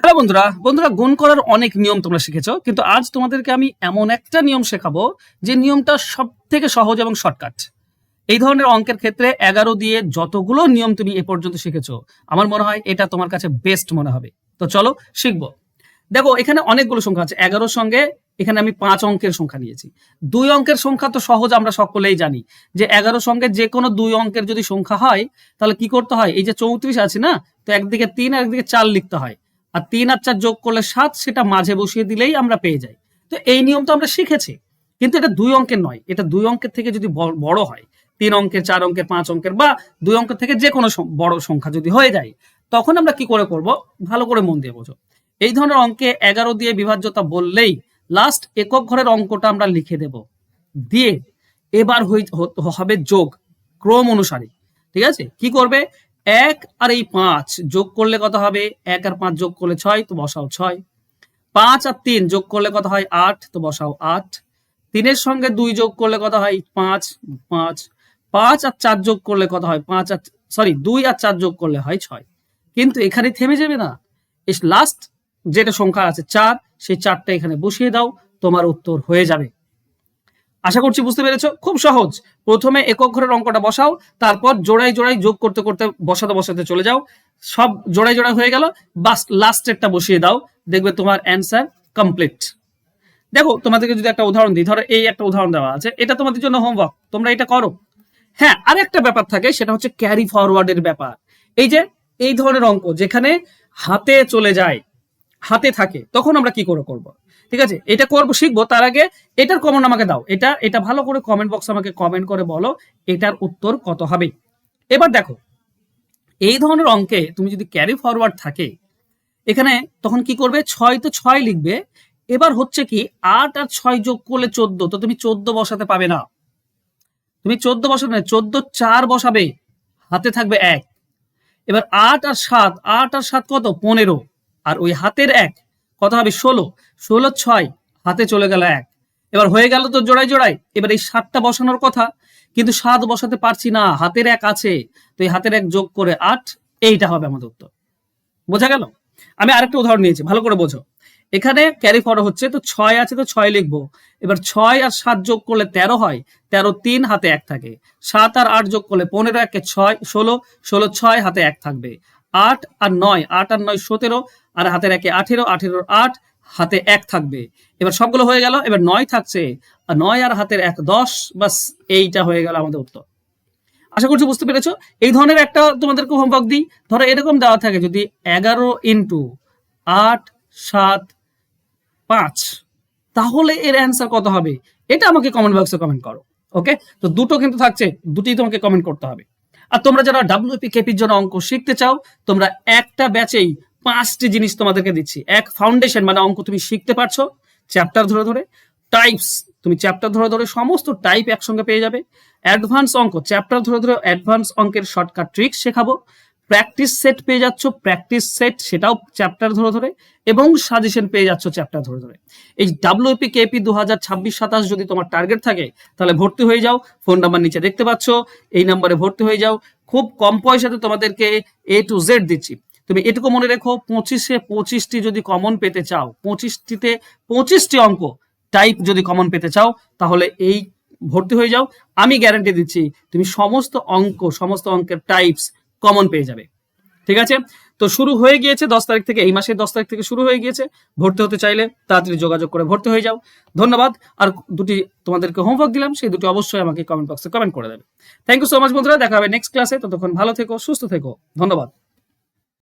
Hello বন্ধুরা বন্ধুরা গুণ করার অনেক নিয়ম তোমরা শিখেছো, কিন্তু আজ তোমাদেরকে আমি এমন একটা নিয়ম শেখাবো যে নিয়মটা সব থেকে সহজ এবং শর্টকাট। এই ধরনের অঙ্কের ক্ষেত্রে 11 দিয়ে যতগুলো নিয়ম তুমি এ পর্যন্ত শিখেছো, আমার মনে হয় এটা তোমার কাছে বেস্ট মনে হবে। তো চলো শিখবো। দেখো এখানে অনেকগুলো সংখ্যা আছে। 11 সঙ্গে এখানে আমি 5 অঙ্কের সংখ্যা নিয়েছি। 2 অঙ্কের সংখ্যা তো সহজ, আমরা সকলেই জানি যে 11 সঙ্গে যে কোনো 2 অঙ্কের যদি সংখ্যা হয় তাহলে কি করতে হয়, এই যে 34 আছে না, তো একদিকে 3 আর একদিকে 4 লিখতে হয়, আর 3 আর 4 যোগ করলে 7, সেটা মাঝে বসিয়ে দিলেই আমরা পেয়ে যাই। তো এই নিয়ম তো আমরা শিখেছি, কিন্তু এটা 2 অঙ্কের নয়, এটা 2 অঙ্কের থেকে যদি বড় হয়, 3 অঙ্কের, 4 অঙ্কের, 5 অঙ্কের বা 2 অঙ্কের থেকে যে কোনো বড় সংখ্যা যদি হয়ে যায়, তখন আমরা কি করে করব, ভালো করে মন দিয়ে বোঝো। এই ধরনের অঙ্কে 11 দিয়ে বিভাজ্যতা বললেই লাস্ট একক ঘরের অঙ্কটা আমরা লিখে দেব, দিয়ে এবার হবে যোগ ক্রম অনুসারে। ঠিক আছে, কি করবে, 1 আর এই 5 যোগ করলে কত হবে, 1 আর 5 যোগ করলে 6, তো বসাও 6। 5 আর 3 যোগ করলে কত হয় 8, তো বসাও 8। 3 সঙ্গে 2 যোগ করলে কত হয় 5, 5। 5 আর 4 যোগ করলে কত হয় 2 আর 4 যোগ করলে হয় 6। কিন্তু এখানে থেমে যাবে না, লাস্ট যেটা সংখ্যা আছে 4, সেই 4টা এখানে বসিয়ে দাও, তোমার উত্তর হয়ে যাবে। আশা করছি বুঝতে পেরেছো, খুব সহজ। প্রথমে একক ঘরের অঙ্কটা বসাও, তারপর জোড়ায় জোড়ায় যোগ করতে করতে বসাতে চলে যাও, সব জোড়ায় জোড়ায় হয়ে গেল, বাস লাস্টেরটা বসিয়ে দাও, দেখবে তোমার অ্যান্সার কমপ্লিট। দেখো তোমাদেরকে যদি একটা উদাহরণ দিই, ধরো এই একটা উদাহরণ দেওয়া আছে, এটা তোমাদের জন্য হোমওয়ার্ক, তোমরা এটা করো। হ্যাঁ, আর একটা ব্যাপার থাকে, সেটা হচ্ছে ক্যারি ফরওয়ার্ডের ব্যাপার। এই যে এই ধরনের অঙ্ক যেখানে হাতে চলে যায়, হাতে থাকে, তখন আমরা কি করে করব। ঠিক আছে, এটা করবো, শিখবো, তার আগে এটার কমন আমাকে দাও, এটা ভালো করে কমেন্ট বক্সে আমাকে কমেন্ট করে বলো এটার উত্তর কত হবে। এবার দেখো, এই ধরনের অঙ্কে তুমি যদি ক্যারি ফরওয়ার্ড থাকে এখানে, তখন কি করবে, 6 তো 6 লিখবে। এবার হচ্ছে কি, 8 আর 6 যোগ করলে 14, তো তুমি 14 বসাতে পাবে না, তুমি 14 বসাবে না, 14 4 বসাবে, হাতে থাকবে 1। এবার 8 আর 7 কত, 15, আর ওই হাতের 1 কত হবে 16, 16 6 হাতে চলে গেল 1। এবার হয়ে গেল তো জোড়ায় জোড়ায়, এবার এই 7টা বসানোর কথা, কিন্তু 7 বসাতে পারছি না, হাতের 1 আছে, তো এই হাতের 1 যোগ করে 8, এইটা হবে আমাদের উত্তর। বোঝা গেল? আমি আরেকটা উদাহরণ নিয়েছি, ভালো করে বোঝো। এখানে ক্যারি ফরওয়ার্ড হচ্ছে, তো 6 আছে, তো 6 লিখবো। এবার 6 আর 7 যোগ করলে 13 হয়, 13 3 হাতে 1 থাকে। 7 আর 8 যোগ করলে 15, 1 6, 16, 16 6 হাতে 1 থাকবে। 8 আর 9, 8 আর 9 17, আর হাতের 1 18, 18 8 হাতে 1 থাকবে। এবার সবগুলো হয়ে গেল, এবার 9 থাকছে, আর 9 আর হাতের 1 10, বাস এইটা হয়ে গেল আমাদের উত্তর। আশা করছি বুঝতে পেরেছো। এই ধরনের একটা তোমাদেরকে হোমওয়ার্ক দিই, ধরো এরকম দেওয়া থাকে, যদি 11 ইন্টু 8 7 5, তাহলে এর অ্যান্সার কত হবে, এটা আমাকে কমেন্ট বক্সে কমেন্ট করো। ওকে, তো দুটো কিন্তু থাকছে, দুটি তোমাকে কমেন্ট করতে হবে। আর তোমরা যারা ডাব্লিউপি কেপির জন্য অঙ্ক শিখতে চাও, তোমরা একটা ব্যাচেই 5টি জিনিস তোমাদেরকে দিচ্ছি। এক, ফাউন্ডেশন, মানে অঙ্ক তুমি শিখতে পারছো চ্যাপ্টার ধরে ধরে। টাইপস, তুমি চ্যাপ্টার ধরে ধরে সমস্ত টাইপ একসঙ্গে পেয়ে যাবে। অ্যাডভান্স অঙ্ক, চ্যাপ্টার ধরে ধরে অ্যাডভান্স অঙ্কের শর্টকাট ট্রিক শেখাবো। প্র্যাকটিস সেট পেয়ে যাচ্ছ, প্র্যাকটিস সেট, সেটাও চ্যাপ্টার ধরে ধরে, এবং সাজেশন পেয়ে যাচ্ছ চ্যাপ্টার ধরে ধরে। এই ডাব্লিউপি কেপি 2026-27 যদি তোমার টার্গেট থাকে, তাহলে ভর্তি হয়ে যাও। ফোন নাম্বার নিচে দেখতে পাচ্ছ, এই নাম্বারে ভর্তি হয়ে যাও। খুব কম পয়সাতে তোমাদেরকে A to Z দিচ্ছি। তুমি এটুকু মনে রেখো, 25-এ 25টি যদি কমন পেতে চাও, 25টিতে 25টি অঙ্ক টাইপ যদি কমন পেতে চাও, তাহলে এই ভর্তি হয়ে যাও। আমি গ্যারান্টি দিচ্ছি তুমি সমস্ত অঙ্কের টাইপস কমন পেয়ে যাবে। ঠিক আছে, তো শুরু হয়ে গিয়েছে 10 তারিখ থেকে, এই মাসের 10 তারিখ থেকে শুরু হয়ে গিয়েছে। ভর্তি হতে চাইলে তাড়াতাড়ি যোগাযোগ করে ভর্তি হয়ে যাও। ধন্যবাদ। আর দুটি তোমাদেরকে হোমওয়ার্ক দিলাম, সেই দুটি অবশ্যই আমাকে কমেন্ট বক্সে কমেন্ট করে দেবে। থ্যাংক ইউ সো মাচ বন্ধুরা, দেখা হবে নেক্সট ক্লাসে। ততক্ষণ ভালো থেকো, সুস্থ থেকো, ধন্যবাদ।